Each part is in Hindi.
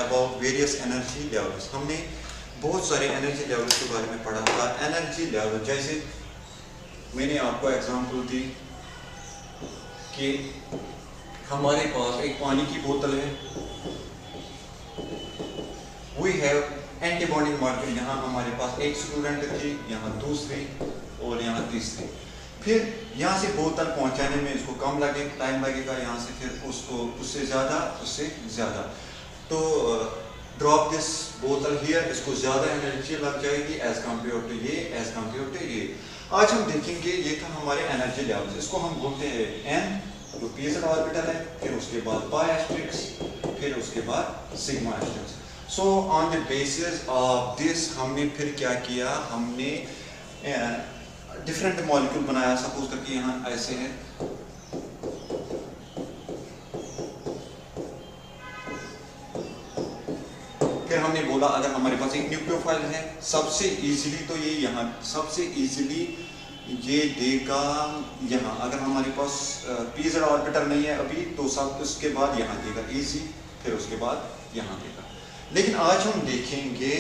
About various energy levels. हमने बहुत सारे एनर्जी लेवल्स के बारे में पढ़ा था। एनर्जी लेवल जैसे मैंने आपको एग्जांपल दी कि हमारे पास एक पानी की बोतल है, we have anti bonding molecule. यहाँ हमारे पास एक स्टूडेंट थी, यहाँ दूसरी और यहाँ तीसरी। फिर यहाँ से बोतल पहुँचाने में इसको कम टाइम लगेगा, यहाँ से फिर उसको उससे ज़्यादा। तो ड्रॉप दिस बोतल हियर, इसको ज़्यादा एनर्जी लग जाएगी एज कम्पेयर टू ये। आज हम देखेंगे, ये था हमारे एनर्जी लेवल्स। इसको हम बोलते हैं एन, जो पीजेड ऑर्बिटल है, फिर उसके बाद पाई एस्टेरिक्स, फिर उसके बाद sigma asterisk. So on the basis of this हमने फिर क्या किया, हमने डिफरेंट मॉलिक्यूल बनाया। सपोज करके यहाँ ऐसे है, फिर हमने बोला अगर हमारे पास एक न्यूक्लियोफाइल है, सबसे इजीली तो ये यहाँ सबसे इजीली ये देगा यहाँ। अगर हमारे पास पीजेड ऑर्बिटल नहीं है अभी, तो सब उसके बाद यहाँ देगा इजी, फिर उसके बाद यहाँ देगा। लेकिन आज हम देखेंगे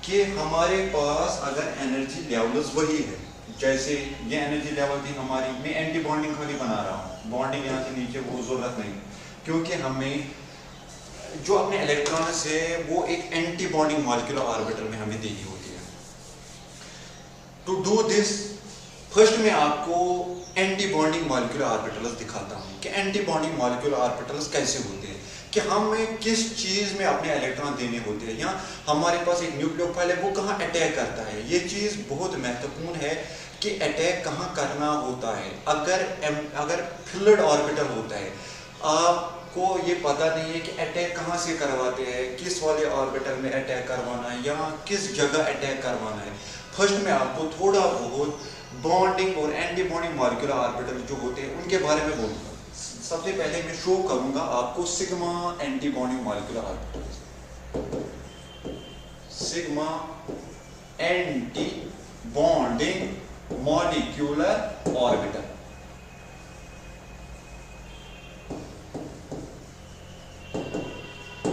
कि हमारे पास अगर एनर्जी लेवल्स वही है, जैसे ये एनर्जी लेवल थी हमारी, मैं एंटी बॉन्डिंग खाली बना रहा हूँ, बॉन्डिंग यहाँ से नीचे वो जरूरत नहीं, क्योंकि हमें जो अपने इलेक्ट्रॉन्स है वो एक एंटी बॉन्डिंग मॉलिक्यूलर ऑर्बिटल में हमें देनी होती है। टू डू दिस फर्स्ट मैं आपको एंटी बॉन्डिंग मॉलिक्यूलर ऑर्बिटल्स दिखाता हूँ कि एंटी बॉन्डिंग मॉलिक्यूलर ऑर्बिटल्स कैसे होते हैं, कि हमें किस चीज़ में अपने इलेक्ट्रॉन देने होते हैं। यहाँ हमारे पास एक न्यूक्लियोफाइल है, वो कहाँ अटैक करता है। ये चीज़ बहुत महत्वपूर्ण है कि अटैक कहाँ करना होता है। अगर फिल्ड ऑर्बिटल होता है, आपको ये पता नहीं है कि अटैक कहाँ से करवाते हैं, किस वाले ऑर्बिटल में अटैक करवाना है, यहाँ किस जगह अटैक करवाना है। फर्स्ट में आपको थोड़ा बहुत बॉन्डिंग और एंटी बॉन्डिंग मॉलिक्यूलर ऑर्बिटल जो होते हैं उनके बारे में बोलूँगा। सबसे पहले मैं शो करूंगा आपको sigma anti bonding molecular orbital. Sigma anti bonding molecular orbital.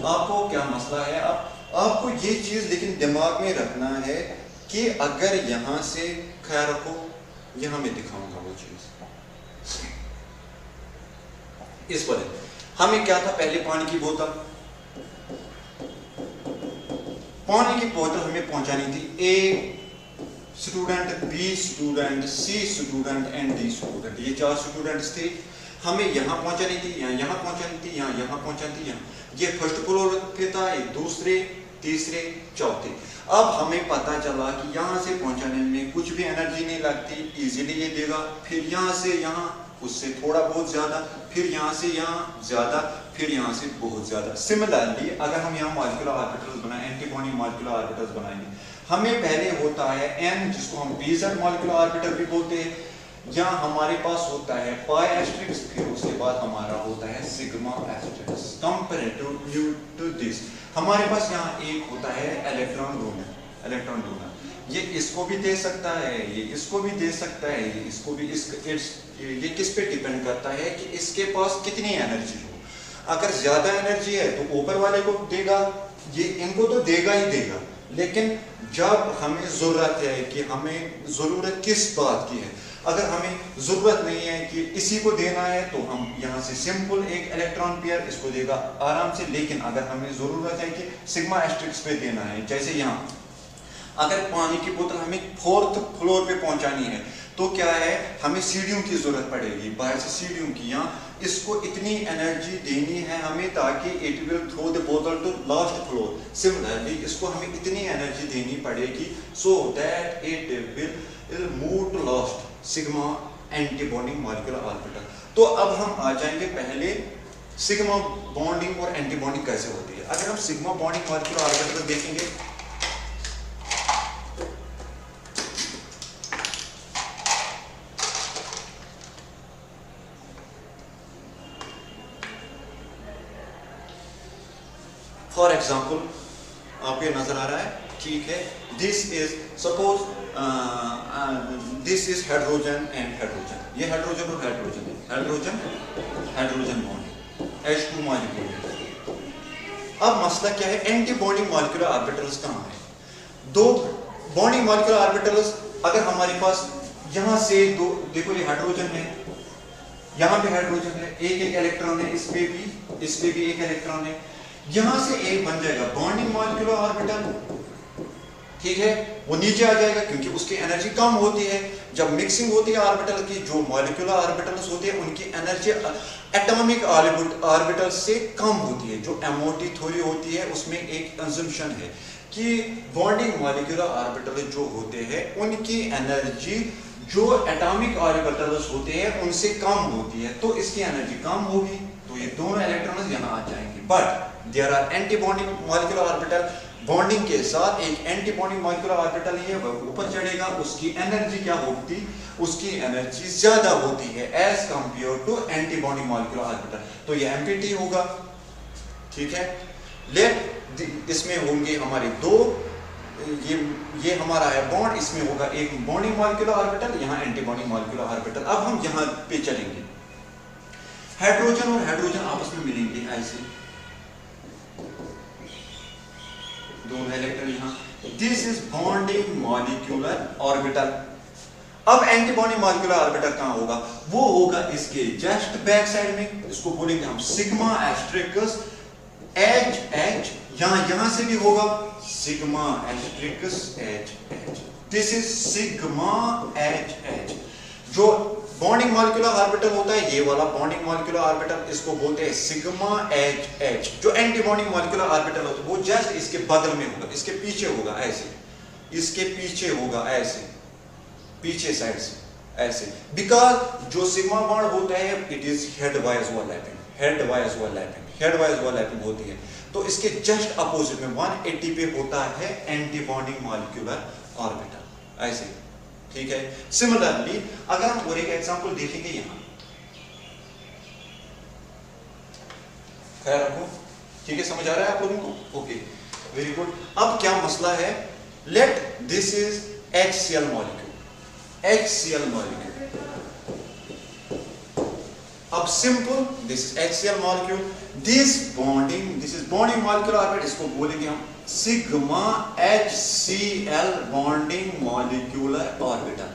आपको क्या मसला है, आपको ये चीज लेकिन दिमाग में रखना है कि अगर यहां से, ख्याल रखो, यहां मैं दिखाऊंगा वो चीज इस पर। हमें क्या था, पहले पानी की बोतल हमें पहुंचानी थी A student, B student, C student and D student. ये 4 स्टूडेंट्स थे, हमें यहाँ पहुंचानी थी, यहाँ पहुंचानी थी, यहाँ पहुंचानी थी, यहाँ। ये फर्स्ट फ्लोर पे था, ये दूसरे, तीसरे, चौथे। अब हमें पता चला कि यहाँ से पहुंचाने में कुछ भी एनर्जी नहीं लगती, इजीली ये देगा। फिर यहाँ से यहाँ, उससे थोड़ा बहुत ज्यादा, फिर यहाँ से यहाँ ज्यादा, फिर यहाँ से बहुत ज्यादा। सिमिलरली अगर हम यहाँ मॉलिक्यूलर ऑर्बिटल्स बनाएं, एंटी बॉन्डिंग मॉलिक्यूलर ऑर्बिटल्स बनाएंगे, हमें पहले होता है एन, जिसको हम पीजेड मॉलिक्यूलर ऑर्बिटल भी बोलते हैं। यहाँ हमारे पास होता है पाई एस्टेरिक्स, फिर उसके बाद हमारा होता है sigma asterisks. Comparative to this हमारे पास यहाँ एक होता है इलेक्ट्रॉन डोनर। ये इसको भी दे सकता है, ये इसको भी दे सकता है, ये इसको भी। ये किस पे डिपेंड करता है कि इसके पास कितनी एनर्जी हो। अगर ज्यादा एनर्जी है तो ऊपर वाले को देगा, ये इनको तो देगा ही देगा। लेकिन जब हमें जरूरत है कि हमें जरूरत किस बात की है, अगर हमें जरूरत नहीं है कि इसी को देना है, तो हम यहाँ से सिंपल एक इलेक्ट्रॉन पेयर इसको देगा आराम से। लेकिन अगर हमें जरूरत है कि सिग्मा एस्टेरिक्स पे देना है, जैसे यहाँ अगर पानी की बोतल हमें 4th फ्लोर पे पहुंचानी है, तो क्या है, हमें सीढ़ियों की जरूरत पड़ेगी, बाहर से सीढ़ियों की। यहाँ इसको इतनी एनर्जी देनी है हमें ताकि इट विल थ्रो द बोतल टू लास्ट फ्लोर। सिमिलरली इसको हमें इतनी एनर्जी देनी पड़ेगी so that it will move to last sigma anti bonding molecular orbital. तो अब हम आ जाएंगे पहले सिग्मा बॉन्डिंग और एंटी बॉन्डिंग कैसे होती है। अगर हम सिग्मा बॉन्डिंग मॉलिक्यूलर ऑर्बिटल देखेंगे, फॉर एग्जाम्पल आपको ये नजर आ रहा है, ठीक है, this is suppose this is hydrogen and hydrogen. ये हाइड्रोजन और हाइड्रोजन है, हाइड्रोजन बॉन्ड H2 मॉलिक्यूल। अब मसला क्या है, एंटी बॉन्डिंग मॉलिक्यूलर ऑर्बिटल्स कहाँ है? दो बॉन्डिंग मॉलिक्यूलर ऑर्बिटल्स अगर हमारे पास यहां से दो, देखो ये हाइड्रोजन है, यहां पे हाइड्रोजन है, एक एक इलेक्ट्रॉन है, इस पे भी एक इलेक्ट्रॉन है, यहां से एक बन जाएगा बॉन्डिंग मॉलिक्यूलर ऑर्बिटल, ठीक है, वो नीचे आ जाएगा क्योंकि उसकी एनर्जी कम होती है। जब मिक्सिंग होती है ऑर्बिटल की, जो मॉलिक्यूलर ऑर्बिटल्स होते हैं उनकी एनर्जी एटॉमिक ऑर्बिटल से कम होती है। जो एमओटी थ्योरी होती है उसमें एक अजम्पशन है कि बॉन्डिंग मॉलिक्यूलर ऑर्बिटल जो होते हैं उनकी एनर्जी जो एटॉमिक ऑर्बिटल्स होते हैं उनसे कम होती है, तो इसकी एनर्जी कम होगी, तो ये दोनों इलेक्ट्रॉन्स यहां आ जाएंगे। But there are anti bonding molecular orbital, bonding के साथ एक एंटी बॉन्डिंग मॉलिक्यूलर ऑर्बिटल है, वह ऊपर चढ़ेगा, उसकी एनर्जी क्या होती, उसकी एनर्जी ज्यादा होती है as compare to anti bonding molecular orbital, तो ये एमपीटी होगा, ठीक है। लेट इसमें होंगे हमारे दो, ये हमारा है बॉन्ड, इसमें होगा एक बॉन्डिंग मॉलिक्यूलर ऑर्बिटल, यहाँ एंटी बॉन्डिंग मॉलिक्यूलर ऑर्बिटल। अब हम यहाँ पे चलेंगे, हाइड्रोजन और हाइड्रोजन आपस में मिलेंगे ऐसे, दोनों इलेक्ट्रॉन यहाँ, this is bonding molecular orbital. अब एंटी बॉन्डिंग मॉलिक्यूलर ऑर्बिटल कहां होगा, वो होगा इसके जस्ट बैक साइड में, इसको बोलेंगे हम सिग्मा एस्ट्रिकस एच एच, यहां से भी होगा sigma asterisk H H, this is sigma H H. जो बॉन्डिंग मॉलिक्यूलर ऑर्बिटल होता है, ये वाला बॉन्डिंग मॉलिक्यूलर ऑर्बिटल, इसको बोलते हैं सिग्मा एच एच। जो एंटी बॉन्डिंग मॉलिक्यूलर ऑर्बिटल होता है वो जस्ट इसके बगल में होगा, इसके पीछे होगा ऐसे, इसके पीछे होगा ऐसे, पीछे साइड से ऐसे, बिकॉज जो सिग्मा बॉन्ड होता है it is head wise overlapping, head wise overlapping, head wise overlapping होती है, तो इसके जस्ट अपोजिट में 180 पे होता है एंटी बॉन्डिंग मॉलिक्यूलर ऑर्बिटल ऐसे, ठीक है। सिमिलरली अगर हम और एक एग्जांपल देखेंगे यहां, खैर रखो, ठीक है, समझ आ रहा है आप लोगों को? Okay, very good. अब क्या मसला है, let this is HCl molecule, HCl molecule, अब simple, this is HCl molecule, this is bonding molecular orbital, इसको बोलेंगे हम sigma HCl bonding molecular orbital.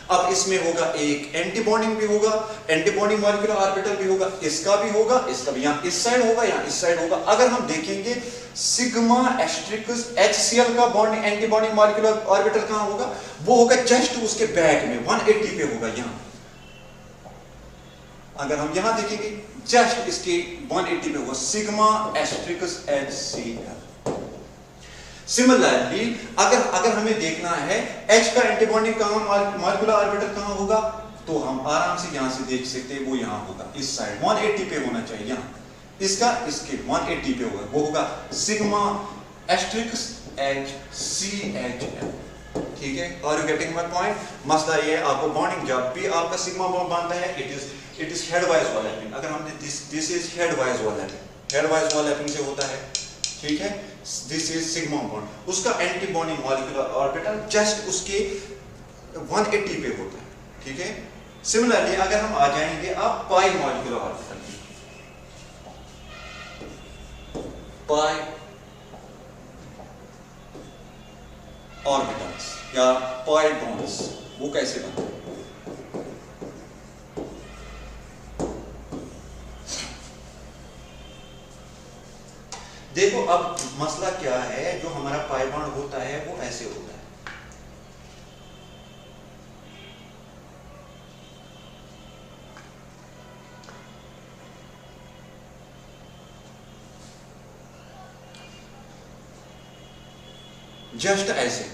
अब इसमें होगा एक एंटी बॉन्डिंग भी होगा, एंटी बॉन्डिंग मॉलिक्यूलर ऑर्बिटल भी होगा, इसका भी होगा, इसका भी, यहां इस साइड होगा, यहां इस साइड होगा। अगर हम देखेंगे सिग्मा एस्ट्रिकस HCl का bonding anti bonding molecular orbital कहां होगा, वो होगा जस्ट उसके बैक में 180 पे होगा यहां। अगर हम यहां देखेंगे जस्ट इसके 180 पे होगा सिग्मा एस्ट्रिकस HCl। सिमिलरली अगर हमें देखना है H का एंटी बॉन्डिंग कहां, मॉलिक्यूलर ऑर्बिटल कहां होगा, तो हम आराम से यहां से देख सकते हैं, वो यहां होगा, इस साइड 180 पे होना चाहिए, यहां इसका इसके 180 पे होगा, वो होगा सिग्मा एस्ट्रिकस HCl, ठीक है। और यू गेटिंग माय पॉइंट? मसला ये है, आपको बॉन्डिंग जब भी आपका सिग्मा बॉन्ड बनता है it is head wise overlapping. अगर हमने this is head wise overlapping, head wise overlapping से होता है, ठीक है। दिस इज सिग्मा बॉन्ड, उसका anti bonding molecular orbital just उसके 180 पे होता है, ठीक है। सिमिलरली अगर हम आ जाएंगे अब पाई मॉलिक्यूलर ऑर्बिटल, पाई ऑर्बिटल्स या पाई बॉन्ड्स, वो कैसे बनते हैं? देखो अब मसला क्या है, जो हमारा पाई बॉन्ड होता है वो ऐसे होता है, जस्ट ऐसे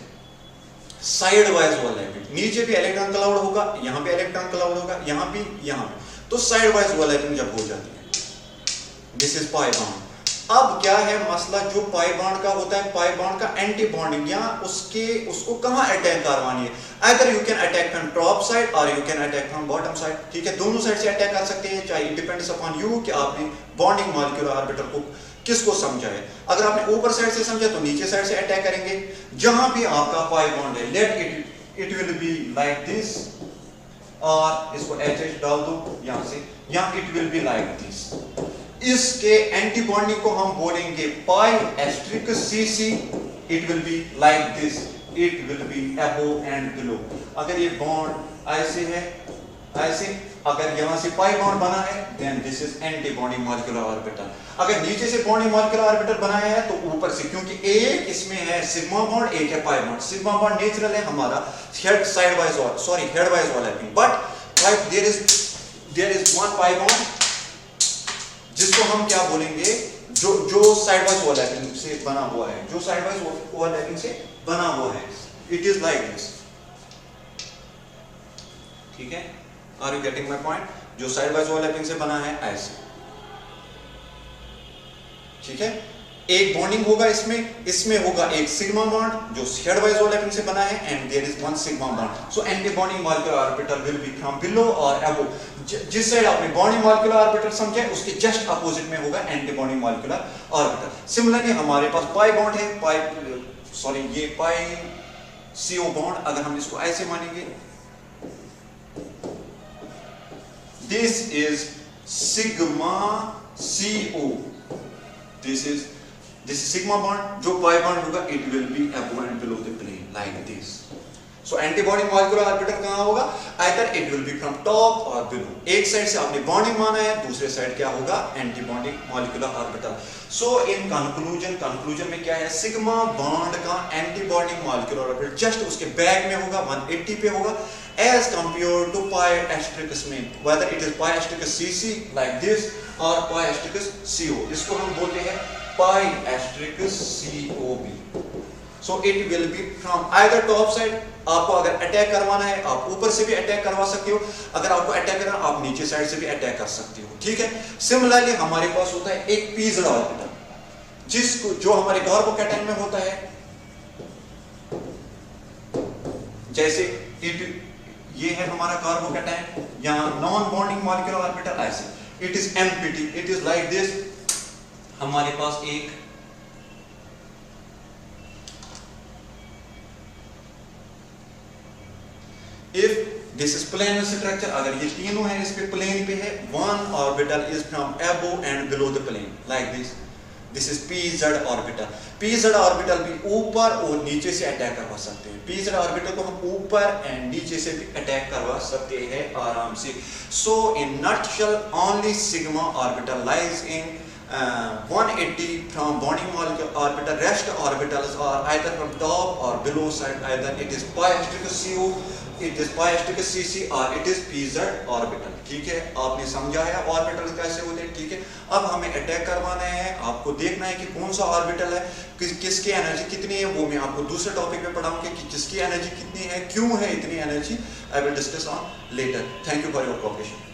साइड वाइज ओवरलैपिंग, नीचे भी इलेक्ट्रॉन क्लाउड होगा, यहां पे इलेक्ट्रॉन क्लाउड होगा, यहां भी, यहां पे, तो साइड वाइज ओवरलैपिंग जब हो जाती है, दिस इज पाई बॉन्ड। अब क्या है मसला, जो पाई बॉन्ड का होता है, पाई बॉन्ड का एंटी बॉन्डिंग या उसको कहां अटैक करवानी है, अगर you can attack from top side और you can attack from bottom side, ठीक है, दोनों साइड से अटैक कर सकते हैं, चाहे इट डिपेंड्स अपॉन यू कि आपने बॉन्डिंग मॉलिक्यूलर ऑर्बिटल को किसको समझा है। अगर आपने ऊपर साइड से समझा तो नीचे साइड से अटैक करेंगे। जहां भी आपका पाई बॉन्ड है, let it will be like this, और इसको HH डाल दो यहां से, यहां it will be like this. इसके एंटी बॉन्डिंग को हम बोलेंगे pi asterisk C C. It will be like this, it will be above and below. अगर ये बॉन्ड ऐसे है, ऐसे, अगर यहां से पाई बॉन्ड बना है then this is anti bonding molecular orbital. अगर नीचे से बॉन्डिंग मॉलिक्यूलर ऑर्बिटल बनाया है तो ऊपर से, क्योंकि एक इसमें है सिग्मा बॉन्ड, एक है pi bond. Sigma bond natural है हमारा head side wise, sorry head wise overlapping, but there is one pi bond जिसको हम क्या बोलेंगे, जो साइड वाइज ओवरलैपिंग से बना हुआ है, जो साइड वाइज ओवरलैपिंग से बना हुआ है। इट इज लाइक दिस, ठीक है, are you getting my point? जो साइड वाइज ओवरलैपिंग से बना है ऐसे, ठीक है। एक बॉन्डिंग होगा इसमें होगा एक सिग्मा बॉन्ड जो हेड वाइज ओवरलैपिंग से बना है, and there is one sigma bond. So anti bonding molecular orbital will be from below और अबोव। जिस साइड आपने बॉन्डिंग मॉलिक्यूलर ऑर्बिटल समझा उसके जस्ट अपोजिट में होगा anti bonding molecular orbital. Similarly हमारे पास पाई बॉन्ड है, ये पाई CO बॉन्ड, अगर हम इसको ऐसे मानेंगे, this is sigma CO, this is sigma bond. जो पाई बॉन्ड होगा it will be above and below the plane like this. So antibody molecular orbital कहां होगा? Either it will be from top और बिलो। एक साइड से आपने बॉन्डिंग माना है, दूसरे साइड क्या होगा? Antibody molecular orbital. So in conclusion में क्या है? सिग्मा बॉन्ड का एंटीबॉडी मॉलिक्यूलर ऑर्बिटल जस्ट उसके बैक में होगा, 180 पे होगा, as compared to pi asterisk में, whether it is pi asterisk CC like this or pi asterisk CO, इसको हम बोलते हैं pi asterisk COB। So it will be from either top side। आपको अगर अटैक करवाना है आप ऊपर से भी अटैक करवा सकते हो, अगर आपको अटैक करना आप नीचे साइड से भी अटैक कर सकते हो, ठीक है। सिमिलरली हमारे पास होता है एक pz ऑर्बिटल, जिसको जो हमारे कार्बोकैटायन में होता है, जैसे ये है हमारा कार्बोकैटायन, यहाँ नॉन बॉन्डिंग मॉलिक्यूलर ऑर्बिटल ऐसे, it is empty, it is like this. हमारे पास एक if this is planar structure, अगर ये तीनों है इस पे प्लेन पे है, one orbital is from above and below the plane like this। This is pz orbital। pz orbital भी ऊपर और नीचे से अटैक करवा सकते हैं। pz orbital को हम ऊपर एंड नीचे से भी अटैक करवा सकते हैं आराम से। So in nutshell only sigma orbital lies in 180 from bonding molecule orbital. Rest orbitals are either from top or below side, either it is pi asterisk CO, it is pi asterisk CC or it is pz orbital। ठीक है, आपने समझा है ऑर्बिटल कैसे होते हैं, ठीक है। अब हमें अटैक करवाना है, आपको देखना है कि कौन सा ऑर्बिटल है, किसकी एनर्जी कितनी है, वो मैं आपको दूसरे टॉपिक में पढ़ाऊंगा कि किसकी एनर्जी कितनी है, क्यों है इतनी energy. I will discuss on later. Thank you for your cooperation.